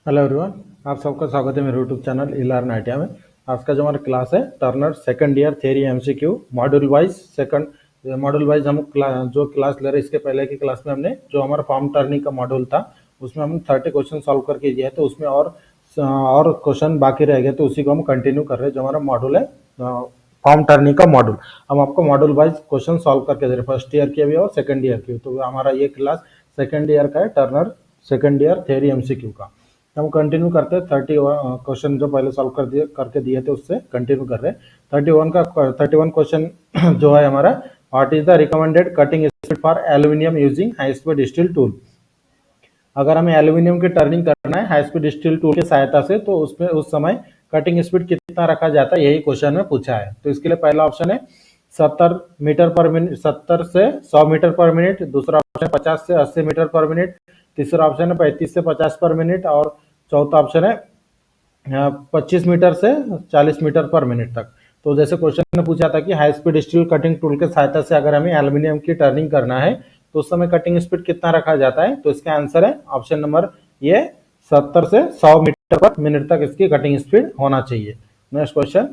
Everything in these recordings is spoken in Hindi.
हेलो एवरीवन, आप सबका स्वागत है मेरे यूट्यूब चैनल इलार नाटिया में। आज का जो हमारा क्लास है Turner second year theory MCQ module wise हम जो क्लास ले रहे हैं। इसके पहले की क्लास में हमने जो हमारा फॉर्म टर्निंग का मॉड्यूल था उसमें हम 30 क्वेश्चन सॉल्व करके दिए, तो उसमें और क्वेश्चन बाकी रह गए, तो उसी को हम कंटिन्यू कर रहे हैं। जो हमारा मॉड्यूल है फॉर्म टर्निंग का मॉड्यूल, हम आपको मॉड्यूल वाइज क्वेश्चन सॉल्व करके दे रहे हैं, फर्स्ट ईयर के भी और सेकंड ईयर की। तो हमारा ये क्लास सेकंड ईयर का है, Turner second year theory MCQ का। हम कंटिन्यू करते हैं 30 क्वेश्चन जो पहले सॉल्व करके दिए थे उससे कंटिन्यू कर रहे हैं। 31 क्वेश्चन जो है हमारा, what is the recommended cutting speed for aluminium using high speed steel tool. अगर हमें एल्यूमिनियम की टर्निंग करना है हाई स्पीड स्टील टूल की सहायता से, तो उसमें उस समय कटिंग स्पीड कितना रखा जाता है, यही क्वेश्चन में पूछा है। तो इसके लिए पहला ऑप्शन है 70 मीटर पर मिनट, 70 से 100 मीटर पर मिनट। दूसरा ऑप्शन 50 से 80 मीटर पर मिनट। तीसरा ऑप्शन है 35 से 50 पर मिनट। और चौथा ऑप्शन है 25 मीटर से 40 मीटर पर मिनट तक। तो जैसे क्वेश्चन ने पूछा था कि high speed steel cutting tool के सहायता से अगर हमें एल्यूमिनियम की टर्निंग करना है तो उस समय कटिंग स्पीड कितना रखा जाता है, तो इसका आंसर है ऑप्शन नंबर ये 70 से 100 मीटर पर मिनट तक इसकी कटिंग स्पीड होना चाहिए। Next question,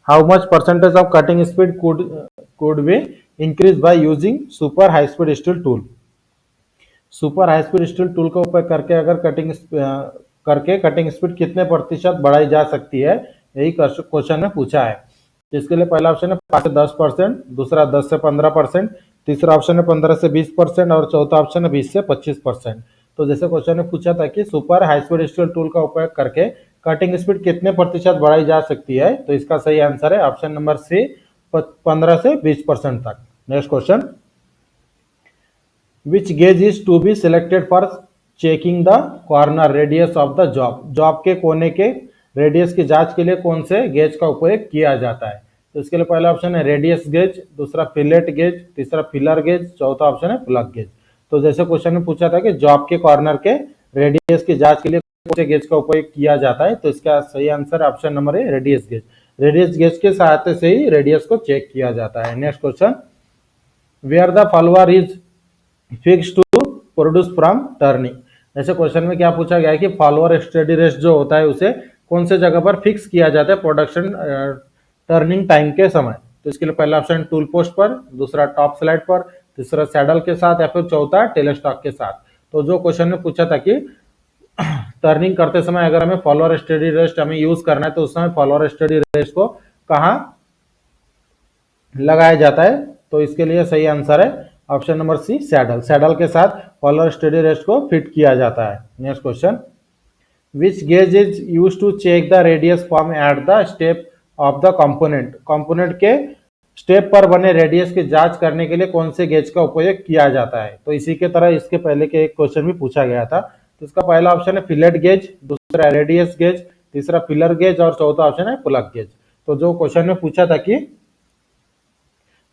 how much percentage of cutting speed could be increase by using super high speed steel tool. Super high speed steel tool का उपयोग करके अगर कटिंग स्पीड कितने प्रतिशत बढ़ाई जा सकती है, यही क्वेश्चन में पूछा है। इसके लिए पहला ऑप्शन है 5 से 10%, दूसरा 10 से 15%, तीसरा ऑप्शन है 15 से 20% और चौथा ऑप्शन है 20 से 25%। तो जैसे क्वेश्चन ने पूछा था कि super high speed steel tool का उपयोग करके कटिंग स्पीड कितने प्रतिशत बढ़ाई जा सकती है, तो इसका सही आंसर है ऑप्शन नंबर सी, 15 से 20% तक। Next question, which gauge is to be selected for checking the corner radius of the job के कोने के रेडियस की जांच के लिए कौन से गेज का उपयोग किया जाता है। तो इसके लिए पहला ऑप्शन है रेडियस गेज, दूसरा फिलेट गेज, तीसरा फिलर गेज, चौथा ऑप्शन है प्लग गेज। तो जैसे क्वेश्चन में पूछा था कि जॉब के कॉर्नर के रेडियस की जांच के लिए कौन से गेज का उपयोग किया जाता है, तो इसका सही आंसर ऑप्शन नंबर है रेडियस गेज। रेडियस गेज के सहायता से ही रेडियस को चेक किया जाता है। Next question, where the follower is fix to produce from turning. जैसे क्वेश्चन में क्या पूछा गया है कि फॉलोअर स्टडी रेस्ट जो होता है उसे कौन से जगह पर फिक्स किया जाता है प्रोडक्शन टर्निंग टाइम के समय। तो इसके लिए पहला ऑप्शन टूल पोस्ट पर, दूसरा टॉप स्लाइड पर, तीसरा सैडल के साथ या फिर चौथा टेलेस्टॉक के साथ। तो जो क्वेश्चन में पूछा था कि टर्निंग करते समय अगर हमें फॉलोअर स्टडी रेस्ट हमें यूज करना है तो उस समय फॉलोअर स्टडी रेस्ट को कहाँ लगाया जाता है, तो इसके लिए सही आंसर है ऑप्शन नंबर सी, सैडल के साथ फॉलोअर स्टडी रेस्ट को फिट किया जाता है। Next question, which gauge is use to check the radius form at the step of the component के स्टेप पर बने रेडियस की जांच करने के लिए कौन से गेज का उपयोग किया जाता है। तो इसी के तरह इसके पहले के एक क्वेश्चन भी पूछा गया था। तो इसका पहला ऑप्शन है फिलेट गेज, दूसरा रेडियस गेज, तीसरा फिलर गेज और चौथा ऑप्शन है प्लग गेज। तो जो क्वेश्चन में पूछा था कि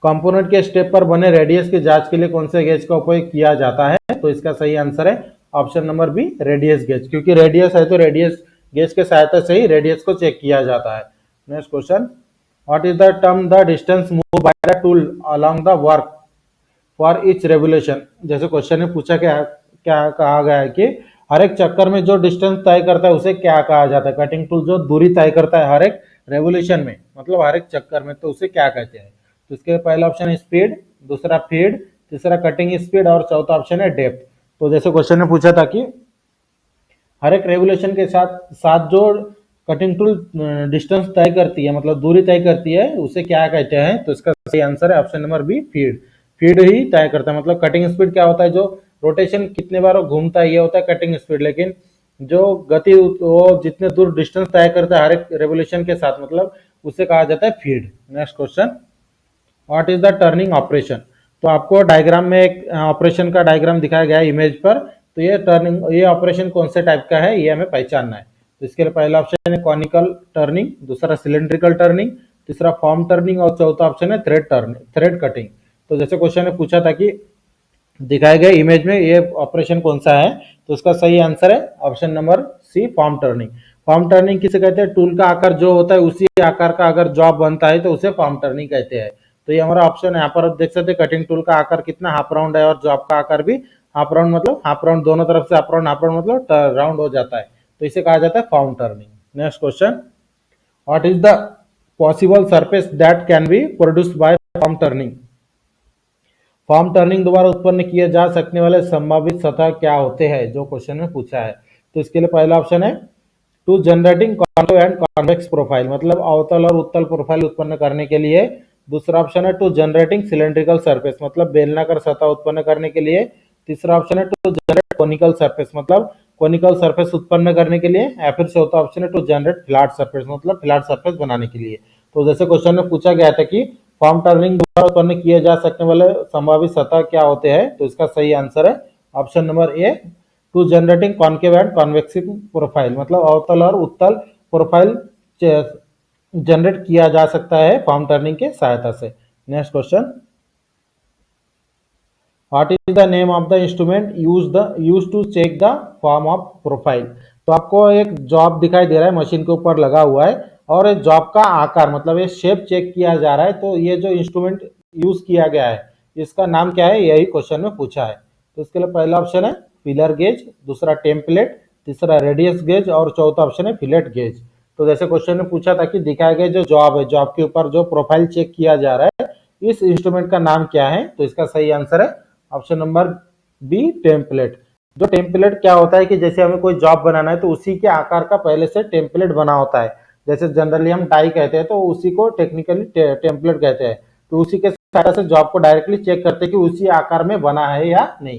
कंपोनेंट के स्टेप पर बने रेडियस की जांच के लिए कौन से गेज का उपयोग किया जाता है, तो इसका सही आंसर है option number B, radius gauge. क्योंकि रेडियस है तो रेडियस गेज के सहायता से ही रेडियस को चेक किया जाता है। Next question, what is the term the distance move by the tool along the work for each revolution. जैसे क्वेश्चन में पूछा क्या कहा गया है कि हर एक चक्कर में जो डिस्टेंस तय करता है उसे क्या कहा जाता है। कटिंग टूल जो दूरी तय करता है हर एक रेवोल्यूशन में, मतलब हर एक चक्कर में, तो उसे क्या कहते हैं। तो इसके पहला ऑप्शन है स्पीड, दूसरा फीड, तीसरा कटिंग स्पीड और चौथा ऑप्शन है डेप्थ। तो जैसे क्वेश्चन ने पूछा था कि हर एक रेवोल्यूशन के साथ साथ जो कटिंग टूल डिस्टेंस तय करती है, मतलब दूरी तय करती है, उसे क्या कहते हैं, तो इसका सही आंसर है option number B, feed. Feed ही तय करता है, मतलब कटिंग स्पीड क्या होता है, जो रोटेशन कितने बार घूमता है ये होता है कटिंग स्पीड, लेकिन जो गति वो जितने दूर डिस्टेंस तय करता है हर एक रेवोल्यूशन के साथ, मतलब उसे कहा जाता है feed. Next question, what is the turning operation. तो आपको डायग्राम में एक ऑपरेशन का डायग्राम दिखाया गया है इमेज पर। तो ये ऑपरेशन कौन से टाइप का है ये हमें पहचानना है। तो इसके लिए पहला ऑप्शन है कॉनिकल टर्निंग, दूसरा सिलेंड्रिकल टर्निंग, तीसरा फॉर्म टर्निंग और चौथा ऑप्शन है थ्रेड कटिंग। तो जैसे क्वेश्चन ने पूछा था कि दिखाए गए इमेज में ये ऑपरेशन कौन सा है, तो इसका सही आंसर है option number C, form turning. Form turning किसे कहते हैं, टूल का आकार जो होता है उसी आकार का अगर जॉब बनता है तो उसे फॉर्म टर्निंग कहते हैं। तो ये हमारा ऑप्शन है, यहाँ पर देख सकते हैं कटिंग टूल का आकार कितना हाफ राउंड है और जॉब का आकार भी हाफ राउंड, मतलब हाफ राउंड दोनों तरफ से हाफ राउंड मतलब राउंड हो जाता है। तो इसे कहा जाता है form turning. Next question, what is the possible surface that can be produced by form turning? Form turning द्वारा उत्पन्न किए जा सकने वाले संभावित सतह क्या होते हैं, जो क्वेश्चन में पूछा है। तो इसके लिए पहला ऑप्शन है to generating concave and convex profile, मतलब अवतल और उत्तल प्रोफाइल उत्पन्न करने के लिए। दूसरा ऑप्शन है टू जनरेटिंग सिलेंड्रिकल सरफेस, मतलब बेलनाकार सतह उत्पन्न करने के लिए। तीसरा ऑप्शन है टू जनरेट कोनिकल सरफेस, मतलब कोनिकल सरफेस उत्पन्न करने के लिए। या फिर चौथा ऑप्शन है टू जनरेट फ्लैट सरफेस, मतलब फ्लैट सरफेस बनाने के लिए। तो जैसे क्वेश्चन में पूछा गया था कि फॉर्म टर्निंग द्वारा उत्पन्न किए जा सकने वाले संभावित सतह क्या होते हैं, तो इसका सही आंसर है option number A, to generating concave and convexing profile, मतलब अवतल और उत्तल प्रोफाइल जनरेट किया जा सकता है फॉर्म टर्निंग के सहायता से। Next question, what is the name of the instrument use to check the form of profile? तो आपको एक जॉब दिखाई दे रहा है, मशीन के ऊपर लगा हुआ है, और ये जॉब का आकार मतलब ये शेप चेक किया जा रहा है। तो ये जो इंस्ट्रूमेंट यूज किया गया है इसका नाम क्या है, यही क्वेश्चन में पूछा है। तो इसके लिए पहला ऑप्शन है फिलर गेज, दूसरा टेम्पलेट, तीसरा रेडियस गेज और चौथा ऑप्शन है फिलेट गेज। तो जैसे क्वेश्चन में पूछा था कि दिखाया गया जो जॉब है, जॉब के ऊपर जो प्रोफाइल चेक किया जा रहा है, इस इंस्ट्रूमेंट का नाम क्या है? तो इसका सही आंसर है ऑप्शन नंबर बी, टेम्पलेट। जो टेम्पलेट क्या होता है कि जैसे हमें कोई जॉब बनाना है तो उसी के आकार का पहले से टेम्पलेट बना होता है। जैसे जनरली हम टाई कहते हैं तो उसी को टेक्निकली टेम्पलेट कहते हैं। तो उसी के सहायता से जॉब को डायरेक्टली चेक करते हैं कि उसी आकार में बना है या नहीं।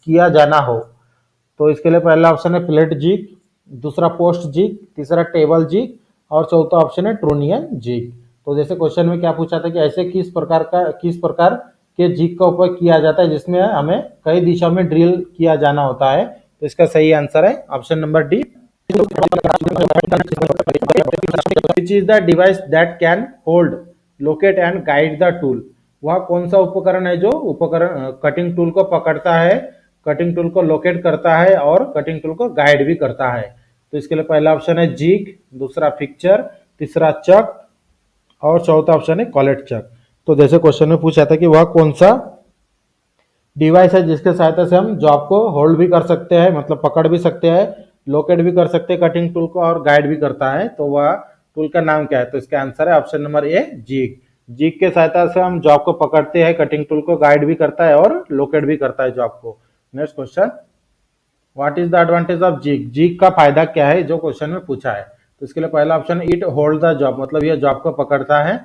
किया जाना हो, तो इसके लिए पहला ऑप्शन है प्लेट जिग, दूसरा पोस्ट जिग, तीसरा टेबल जिग और चौथा ऑप्शन है ट्रोनियन जिग। तो जैसे क्वेश्चन में क्या पूछा था कि ऐसे किस प्रकार के जिग का उपयोग किया जाता है जिसमें हमें कई दिशा में ड्रिल किया जाना होता है। तो इसका सही आंसर है option number D. Which is the device that can hold locate and guide the tool. वह कौन सा उपकरण है जो उपकरण कटिंग टूल को पकड़ता है, कटिंग टूल को लोकेट करता है और कटिंग टूल को गाइड भी करता है। तो इसके लिए पहला ऑप्शन है जिग, दूसरा फिक्चर, तीसरा चक और चौथा ऑप्शन है कॉलेट चक। तो जैसे क्वेश्चन में पूछा था कि वह कौन सा डिवाइस है जिसके सहायता से हम जॉब को होल्ड भी कर सकते हैं, मतलब पकड़ भी सकते हैं, लोकेट भी कर सकते हैं कटिंग टूल को और गाइड भी करता है, तो वह टूल का नाम क्या है? तो इसका आंसर है option number A jig. Jig के सहायता से हम जॉब को पकड़ते हैं, कटिंग टूल को गाइड भी करता है और लोकेट भी करता है जॉब को। Next question, what is the advantage of jig? Jig का फायदा क्या है जो क्वेश्चन में पूछा है? तो इसके लिए पहला option it hold the job, मतलब यह जॉब को पकड़ता है।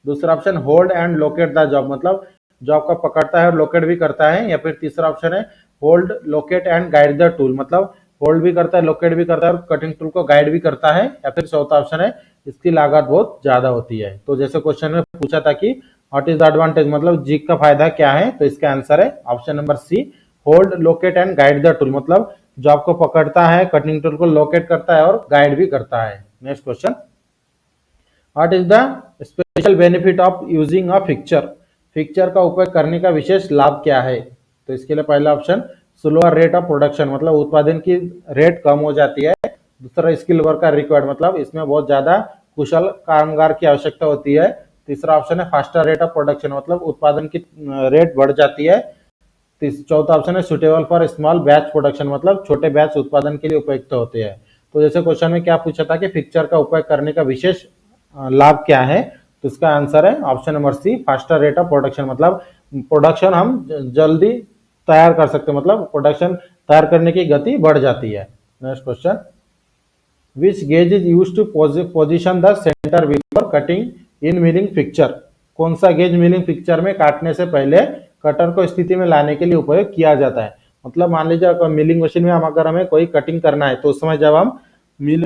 दूसरा option hold and locate the job, मतलब जॉब को पकड़ता है और लोकेट भी करता है। या फिर तीसरा ऑप्शन है hold locate and guide the tool, मतलब होल्ड भी करता है, लोकेट भी करता है और कटिंग टूल को गाइड भी करता है। या फिर चौथा ऑप्शन है इसकी लागत बहुत ज्यादा होती है। तो जैसे क्वेश्चन में पूछा था कि व्हाट इज द एडवांटेज, मतलब जिग का फायदा क्या है, तो इसका आंसर है option number C hold locate and guide the tool, मतलब जॉब को पकड़ता है, कटिंग टूल को लोकेट करता है और गाइड भी करता है। Next question, what is the special benefit of using a fixture? Fixture का उपयोग करने का विशेष लाभ क्या है? तो इसके लिए पहला option slower rate of production, मतलब उत्पादन की रेट कम हो जाती है। दूसरा स्किल वर्कर रिक्वायर्ड, मतलब इसमें बहुत ज्यादा कुशल कामगार की आवश्यकता होती है। तीसरा ऑप्शन है फास्टर रेट ऑफ प्रोडक्शन, मतलब उत्पादन की रेट बढ़ जाती है। चौथा ऑप्शन है suitable for small batch production, मतलब छोटे बैच उत्पादन के लिए उपयुक्त होते हैं। तो जैसे क्वेश्चन में क्या पूछा था कि पिक्चर का उपयोग करने का विशेष लाभ क्या है, तो इसका आंसर है option number C faster rate of production, मतलब प्रोडक्शन हम जल्दी तैयार कर सकते हैं, मतलब प्रोडक्शन तैयार करने की गति बढ़ जाती है। Next question, which gauge is use to position the centre before cutting in milling fixture? कौन सा गेज मिलिंग पिक्चर में काटने से पहले कटर को स्थिति में लाने के लिए उपयोग किया जाता है? मतलब मान लीजिए मिलिंग मशीन में हम अगर हमें कोई कटिंग करना है तो उस समय जब हम मिल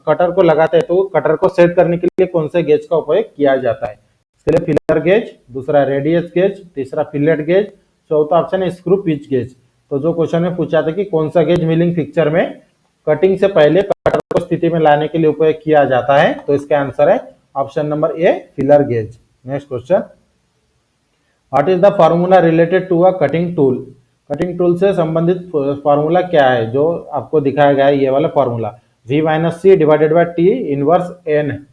कटर को लगाते हैं तो कटर को सेट करने के लिए कौन से गेज का उपयोग किया जाता है? इसके लिए फिलर गेज, दूसरा रेडियस गेज, तीसरा फिलेट गेज, चौथा ऑप्शन है स्क्रू पिच गेज। तो जो क्वेश्चन में पूछा था कि कौन सा गेज मिलिंग पिक्चर में कटिंग से पहले कटर को स्थिति में लाने के लिए उपयोग किया जाता है, तो इसका आंसर है option number A feeler gauge. Next question, what is the formula related to a cutting tool? Cutting tool से संबंधित फार्मूला क्या है जो आपको दिखाया गया है? ये वाला formula v minus C divided by T inverse N.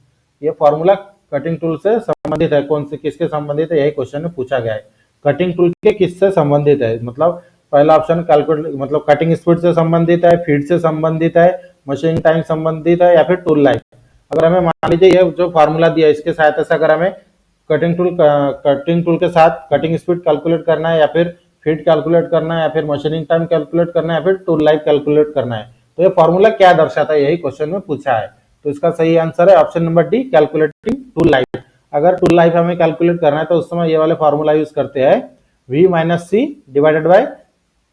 ये फार्मूला कटिंग टूल से संबंधित है, कौन से किसके संबंधित है, यही क्वेश्चन में पूछा गया है। कटिंग टूल के किससे संबंधित है? मतलब पहला ऑप्शन कैलकुलेट, मतलब कटिंग स्पीड से संबंधित है, फीड से संबंधित है, मशीनिंग टाइम संबंधित है या फिर टूल लाइफ। अगर हमें मान लीजिए ये जो फार्मूला दिया है इसके सहायता से अगर हमें कटिंग टूल के साथ कटिंग स्पीड कैलकुलेट करना है या फिर फीड कैलकुलेट करना है या फिर मशीनिंग टाइम कैलकुलेट करना है या फिर टूल लाइफ कैलकुलेट करना है, तो ये फार्मूला क्या दर्शाता है, यही क्वेश्चन में पूछा है। तो इसका सही आंसर है option number D calculating tool life. अगर टूल लाइफ हमें कैलकुलेट करना है तो उस समय ये वाले फार्मूला यूज करते हैं v minus C divided by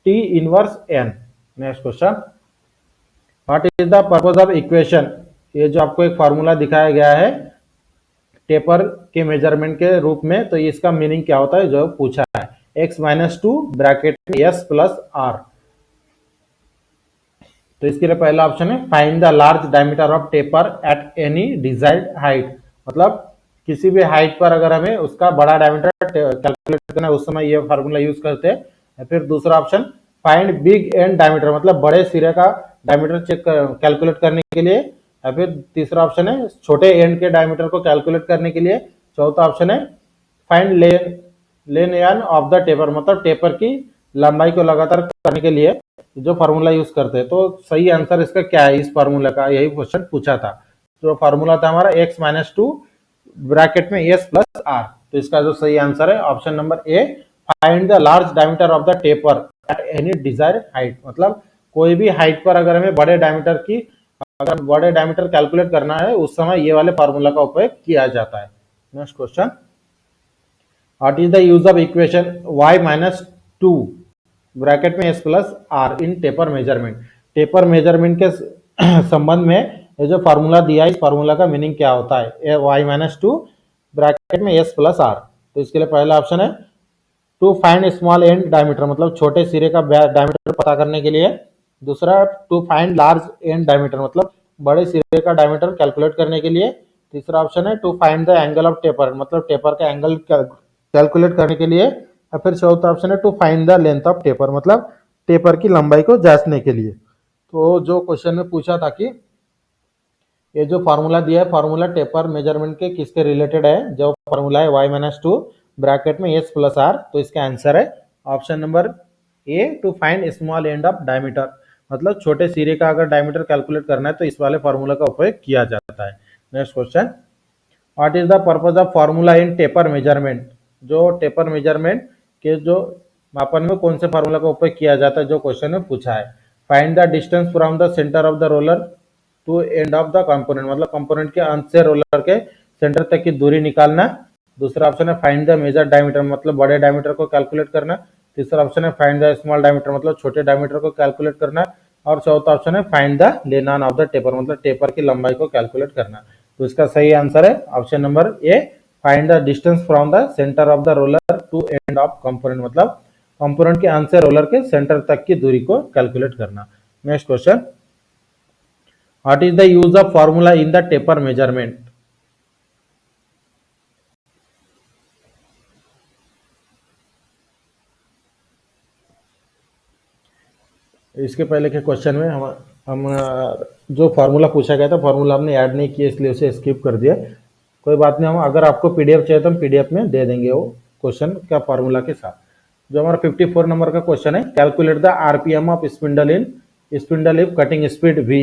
T inverse N. Next question, what is the purpose of equation? ये जो आपको एक फार्मूला दिखाया गया है टेपर के मेजरमेंट के रूप में, तो इसका मीनिंग क्या होता है जो पूछा है? x माइनस टू ब्रैकेट में s प्लस आर। तो इसके लिए पहला ऑप्शन है find the large diameter of taper at any desired height, मतलब किसी भी हाइट पर अगर हमें उसका बड़ा डायमीटर कैलकुलेट करना है उस समय ये फार्मूला यूज करते हैं। या फिर दूसरा option find big and diameter, मतलब बड़े सिरे का डायमीटर चेक कैलकुलेट करने के लिए। या फिर तीसरा ऑप्शन है छोटे एंड के डायमीटर को कैलकुलेट करने के लिए। चौथा ऑप्शन है find length of the taper, मतलब टेपर की लंबाई को लगातार करने के लिए जो फार्मूला यूज करते हैं। तो सही आंसर इसका क्या है इस फार्मूला का, यही क्वेश्चन पूछा था। जो फार्मूला था हमारा x माइनस टू ब्रैकेट में s प्लस आर, तो इसका जो सही आंसर है option number A find the large diameter of the taper at any desired height, मतलब कोई भी हाइट पर अगर हमें बड़े डायमीटर कैलकुलेट करना है उस समय ये वाले फार्मूला का उपयोग किया जाता है। Next question, what is the use of equation y minus two bracket में s plus r in taper measurement? Taper measurement के संबंध में ये जो फार्मूला दिया है इस फार्मूला का मीनिंग क्या होता है? y माइनस टू ब्रैकेट में s प्लस आर। तो इसके लिए पहला ऑप्शन है to find small end diameter, मतलब छोटे सिरे का डायमीटर पता करने के लिए। दूसरा to find large end diameter, मतलब बड़े सिरे का डायमीटर कैलकुलेट करने के लिए। तीसरा ऑप्शन है to find the angle of taper, मतलब टेपर का एंगल कैलकुलेट करने के लिए। या फिर चौथा ऑप्शन है to find the length of taper, मतलब टेपर की लंबाई को जांचने के लिए। तो जो क्वेश्चन में पूछा था कि ये जो फार्मूला दिया है, फार्मूला टेपर मेजरमेंट के किसके रिलेटेड है, जो फार्मूला है y-2 ब्रैकेट में s प्लस r, तो इसका आंसर है option number A to find small end of diameter, मतलब छोटे सिरे का अगर डायमीटर कैलकुलेट करना है तो इस वाले फार्मूला का उपयोग किया जाता है। Next question, what is the purpose of formula in taper measurement, जो टेपर मेजरमेंट के जो मापन में कौन से फार्मूला का उपयोग किया जाता है, जो क्वेश्चन में पूछा है। Find the distance from the centre of the roller to end of the component, मतलब कंपोनेंट के अंत से रोलर के सेंटर तक की दूरी निकालना। दूसरा ऑप्शन है फाइंड द मेजर डायमीटर, मतलब बड़े डायमीटर को कैलकुलेट करना। तीसरा ऑप्शन है फाइंड द स्मॉल डायमीटर, मतलब छोटे डायमीटर को कैलकुलेट करना। और चौथा ऑप्शन है find the length of the taper, मतलब टेपर की लंबाई को कैलकुलेट करना। तो इसका सही आंसर है option number A, find the distance from the centre of the roller to end of component, मतलब कंपोनेंट के अंत से रोलर के सेंटर तक की दूरी को कैलकुलेट करना। Next question, what is the use of formula in the taper measurement. इसके पहले के क्वेश्चन में हम जो फार्मूला पूछा गया था, फार्मूला हमने ऐड नहीं किया इसलिए उसे स्किप कर दिया। कोई बात नहीं, हम अगर आपको पीडीएफ चाहिए तो हम पीडीएफ में दे देंगे वो क्वेश्चन का फार्मूला के साथ। जो हमारा 54 नंबर का क्वेश्चन है, calculate the RPM of spindle if cutting speed v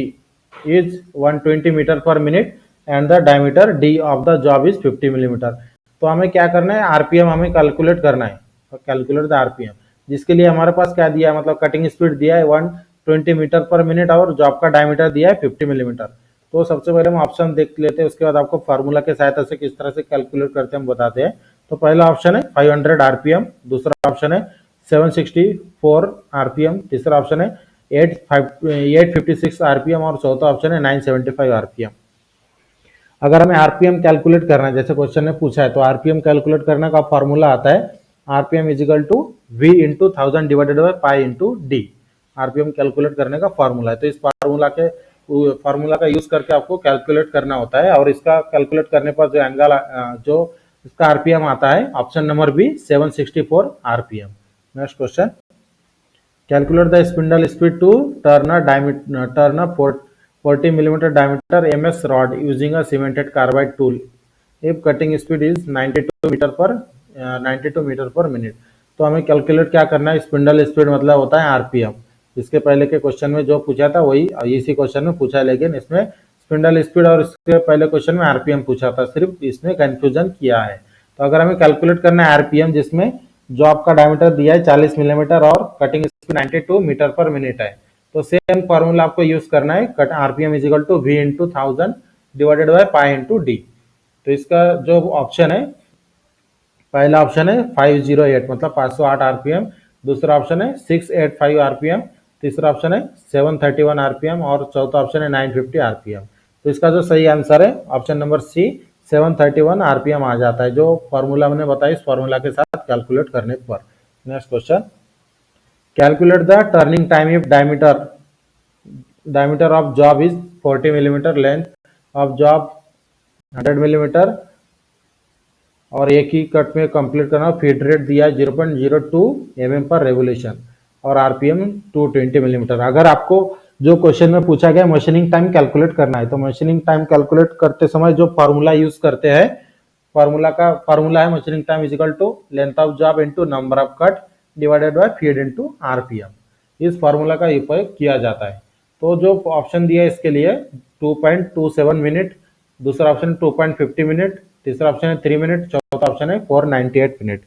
is 120 metre per minute and the diameter d of the job is 50 millimetre. तो हमें क्या करना है, आरपीएम हमें कैलकुलेट करना है, कैलकुलेट द आरपीएम, जिसके लिए हमारे पास क्या दिया है, मतलब कटिंग स्पीड दिया है 120 मीटर पर मिनट और जॉब का डायमीटर दिया है 50 मिलीमीटर। तो सबसे पहले हम ऑप्शन देख लेते हैं, उसके बाद आपको फार्मूला के सहायता से किस तरह से कैलकुलेट करते हैं हम बताते हैं। तो पहला ऑप्शन है 500 आरपीएम, दूसरा ऑप्शन है 764 आरपीएम, तीसरा ऑप्शन है 856 आरपीएम और चौथा ऑप्शन है 975 आरपीएम। अगर हमें आरपीएम कैलकुलेट करना है, जैसे क्वेश्चन ने पूछा है, तो आरपीएम कैलकुलेट करने का फॉर्मूला आता है RPM is equal to v into 1000 divided by pi into D. RPM calculate करने का फॉर्मूला है, तो इस फार्मूला का यूज करके आपको कैलकुलेट करना होता है। और इसका कैलकुलेट करने पर जो एंगल जो इसका आरपीएम आता है option number B 764 RPM. Next question, calculate the spindle speed to turn a 40 millimeter diameter MS rod using a cemented carbide tool if cutting speed is 92 metre per minute. तो हमें कैलकुलेट क्या करना है, स्पिंडल स्पीड मतलब होता है आरपीएम। इसके पहले के क्वेश्चन में जो पूछा था वही इसी क्वेश्चन में पूछा है, लेकिन इसमें स्पिंडल स्पीड और इसके पहले क्वेश्चन में आरपीएम पूछा था, सिर्फ इसमें कंफ्यूजन किया है। तो अगर हमें कैलकुलेट करना है आरपीएम, जिसमें जॉब का डायमीटर दिया है 40 मिलीमीटर और cutting speed 92 metre per minute है, तो सेम फॉर्मूला आपको यूज करना है, cut RPM is equal to v into 1000 divided by pi into D. तो इसका जो ऑप्शन है, पहला ऑप्शन है 508 मतलब 508 आरपीएम, दूसरा ऑप्शन है 685 आरपीएम, तीसरा ऑप्शन है 731 आरपीएम और चौथा ऑप्शन है 950 आरपीएम। तो इसका जो सही आंसर है ऑप्शन नंबर सी 731 आरपीएम आ जाता है, जो फॉर्मूला मैंने बताया इस फॉर्मूला के साथ कैलकुलेट करने पर। Next question, calculate the turning time if diameter of job is 40 millimeter, length of job 100 millimeter और एक ही कट में कंप्लीट करना। फीड रेट दिया 0.02 mm पर रेवोल्यूशन और आरपीएम 220 मिलीमीटर। अगर आपको जो क्वेश्चन में पूछा गया मशीनिंग टाइम कैलकुलेट करना है, तो मशीनिंग टाइम कैलकुलेट करते समय जो फार्मूला यूज करते हैं, फार्मूला है machining time is equal to length of job into number of cut divided by feed into RPM. इस फार्मूला का उपयोग किया जाता है। तो जो ऑप्शन दिया है इसके लिए 2.27 मिनट, दूसरा ऑप्शन 2.50 मिनट, तीसरा ऑप्शन है 3 मिनट, चौथा ऑप्शन है 498 मिनट।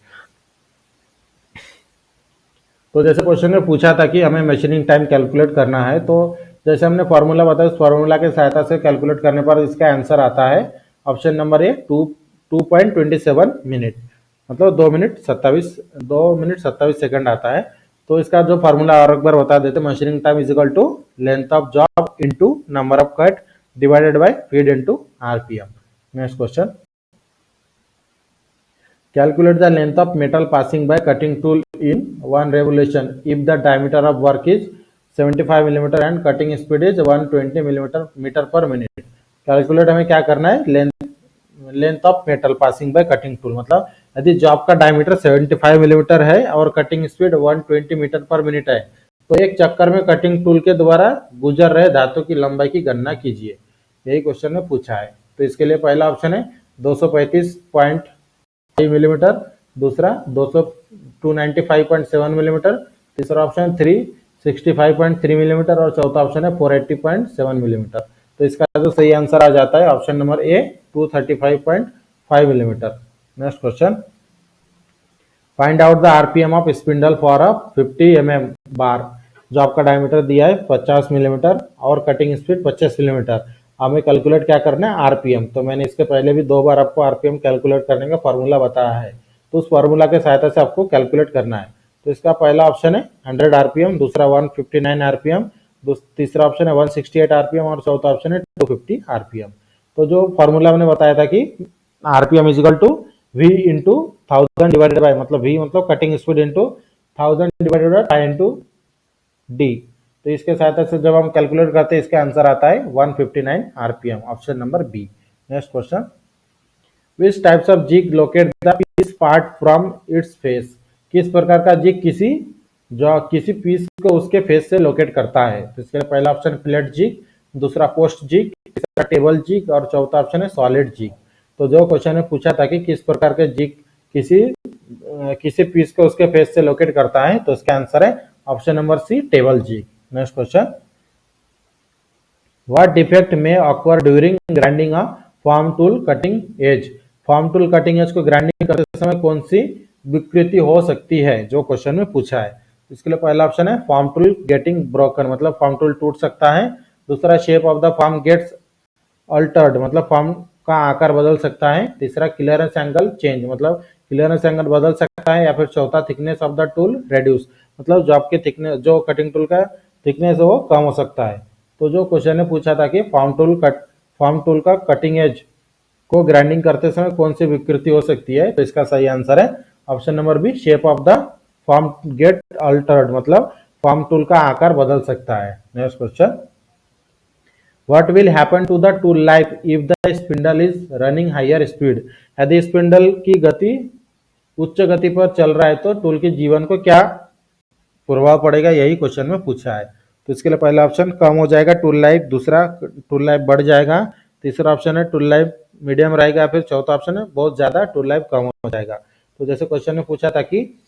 तो जैसे क्वेश्चन में पूछा था कि हमें मशीनिंग टाइम कैलकुलेट करना है, तो जैसे हमने फार्मूला बताया उस फार्मूला के सहायता से कैलकुलेट करने पर इसका आंसर आता है ऑप्शन नंबर ए 2.27 मिनट, मतलब 2 मिनट 27 सेकंड आता है। तो इसका जो फार्मूला और एक बार बता देते, machining time is equal to length of job into number of cut divided by feed into RPM. Next question, calculate the length of metal passing by cutting tool in one revolution if the diameter of work is 75 millimetre and cutting speed is 120 metre per minute. Calculate हमें क्या करना है, length of metal passing by cutting tool. मतलब यदि जॉब का डायमीटर 75 मिलीमीटर है और cutting speed 120 metre per minute है, तो एक चक्कर में कटिंग टूल के द्वारा गुजर रहे धातु की लंबाई की गणना कीजिए। यही क्वेश्चन में पूछा है। तो इसके लिए पहला ऑप्शन है 235.5 मिलीमीटर, दूसरा 295.7 मिलीमीटर, तीसरा ऑप्शन 365.3 मिलीमीटर और चौथा ऑप्शन है 480.7 मिलीमीटर। तो इसका जो सही आंसर आ जाता है option number A 235.5 millimetre. Next question, find out the RPM of spindle for a 50 mm बार। जो आपका डायमीटर दिया है 50 मिलीमीटर और कटिंग स्पीड 25 मिलीमीटर। हमें कैलकुलेट क्या करना है, आरपीएम। तो मैंने इसके पहले भी 2 बार आपको आरपीएम कैलकुलेट करने का फॉर्मूला बताया है, तो उस फॉर्मूला के सहायता से आपको कैलकुलेट करना है। तो इसका पहला ऑप्शन है 100 आरपीएम, दूसरा 159 आरपीएम, तीसरा ऑप्शन है 168 आरपीएम और चौथा ऑप्शन है 250 आरपीएम। तो जो फॉर्मूला मैंने बताया था कि RPM is equal to v into 1000 divided by, मतलब v मतलब cutting speed into 1000 divided by pi into D. तो इसके सहायता से जब हम कैलकुलेट करते हैं इसका आंसर आता है 159 RPM, option number B. Next question, which types of jig locate the piece part from its face. किस प्रकार का जिग किसी पीस को उसके फेस से लोकेट करता है। तो इसके लिए पहला ऑप्शन फ्लैट जिग, दूसरा पोस्ट जिग, तीसरा टेबल जिग और चौथा ऑप्शन है सॉलिड जिग। तो जो क्वेश्चन में पूछा था कि किस प्रकार के जिग किसी पीस को उसके फेस से लोकेट करता है, तो इसका आंसर है option number C table jig. Next question, what defect may occur during grinding a form tool cutting edge. Form tool cutting edge को ग्राइंडिंग करते समय कौन सी विकृति हो सकती है, जो क्वेश्चन में पूछा है। इसके लिए पहला ऑप्शन है फॉर्म टूल गेटिंग ब्रोकन, मतलब फॉर्म टूल टूट सकता है। दूसरा shape of the form gets altered, मतलब फॉर्म का आकार बदल सकता है। तीसरा क्लियरेंस एंगल चेंज, मतलब क्लियरेंस एंगल बदल सकता है। या फिर चौथा thickness of the tool reduce, मतलब जो आपके थिकनेस, जो कटिंग टूल का थिकनेस है वो कम हो सकता है। तो जो क्वेश्चन ने पूछा था कि फॉर्म टूल का कटिंग एज को ग्राइंडिंग करते समय कौन सी विकृति हो सकती है, तो इसका सही आंसर है option number B shape of the form get altered, मतलब फॉर्म टूल का आकार बदल सकता है। Next question, what will happen to the tool life if the spindle is running higher speed. यदि स्पिंडल की गति उच्च गति पर चल रहा है तो टूल के जीवन को क्या प्रभाव पड़ेगा, यही क्वेश्चन में पूछा है। तो इसके लिए पहला ऑप्शन कम हो जाएगा टूल लाइफ, दूसरा टूल लाइफ बढ़ जाएगा, तीसरा ऑप्शन है टूल लाइफ मीडियम रहेगा, फिर चौथा ऑप्शन है बहुत ज्यादा टूल लाइफ कम हो जाएगा। तो जैसे क्वेश्चन में पूछा था कि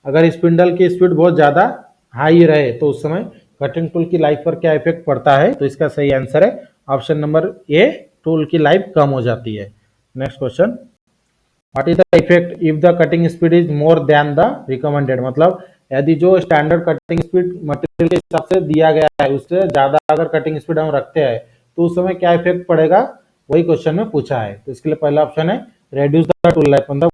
अगर स्पिंडल की स्पीड बहुत ज्यादा हाई रहे तो उस समय कटिंग टूल की लाइफ पर क्या इफेक्ट पड़ता है, तो इसका सही आंसर है ऑप्शन नंबर ए टूल की लाइफ कम हो जाती है। Next question, what is the effect if the cutting speed is more than the recommended. मतलब यदि जो स्टैंडर्ड कटिंग स्पीड मटेरियल के हिसाब से दिया गया है उससे ज्यादा अगर कटिंग स्पीड हम रखते हैं तो उस समय क्या इफेक्ट पड़ेगा, वही क्वेश्चन में पूछा है। तो इसके लिए पहला ऑप्शन है रेड्यूस द टूल लाइफ, मतलब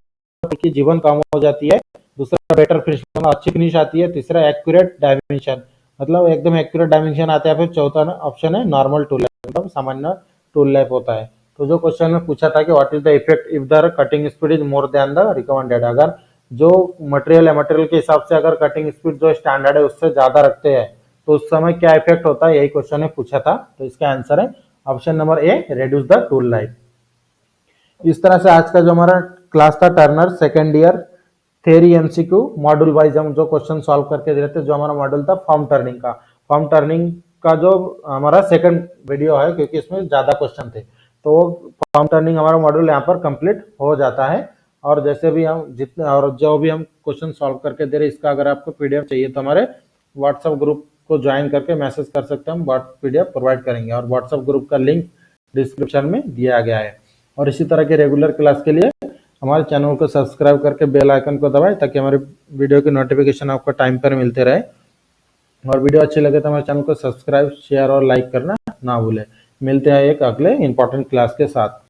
की जीवन कम हो जाती है। दूसरा बेटर फिनिश, मतलब अच्छी फिनिश आती है। तीसरा एक्यूरेट डायमेंशन, मतलब एकदम एक्यूरेट डायमेंशन आता है। फिर चौथा ऑप्शन है नॉर्मल टूल लाइफ, मतलब सामान्य टूल लाइफ होता है। तो जो क्वेश्चन में पूछा था कि what is the effect if the cutting speed is more than the recommended, अगर जो मटेरियल है मटेरियल के हिसाब से अगर कटिंग स्पीड जो स्टैंडर्ड है उससे ज्यादा रखते हैं तो उस समय क्या इफेक्ट होता है, यही क्वेश्चन में पूछा था। तो इसका आंसर है option number A reduce the tool life. इस तरह से आज का जो हमारा क्लास था Turner second year theory MCQ module wise हम जो क्वेश्चन सॉल्व करके दे रहे थे, जो हमारा मॉड्यूल था फॉर्म टर्निंग का जो हमारा सेकंड वीडियो है, क्योंकि इसमें ज्यादा क्वेश्चन थे, तो फॉर्म टर्निंग हमारा मॉड्यूल यहाँ पर कंप्लीट हो जाता है। और जैसे भी हम जितने और जो भी हम क्वेश्चन सॉल्व करके दे रहे इसका अगर आपको पीडीएफ चाहिए तो हमारे व्हाट्सएप ग्रुप को ज्वाइन करके मैसेज कर सकते हैं, हम पीडीएफ प्रोवाइड करेंगे और व्हाट्सएप ग्रुप का लिंक डिस्क्रिप्शन में दिया गया है। और इसी तरह के रेगुलर क्लास के लिए हमारे चैनल को सब्सक्राइब करके बेल आइकन को दबाएं ताकि हमारे वीडियो की नोटिफिकेशन आपको टाइम पर मिलते रहे। और वीडियो अच्छी लगे तो हमारे चैनल को सब्सक्राइब शेयर और लाइक करना ना भूलें। मिलते हैं एक अगले इंपॉर्टेंट क्लास के साथ।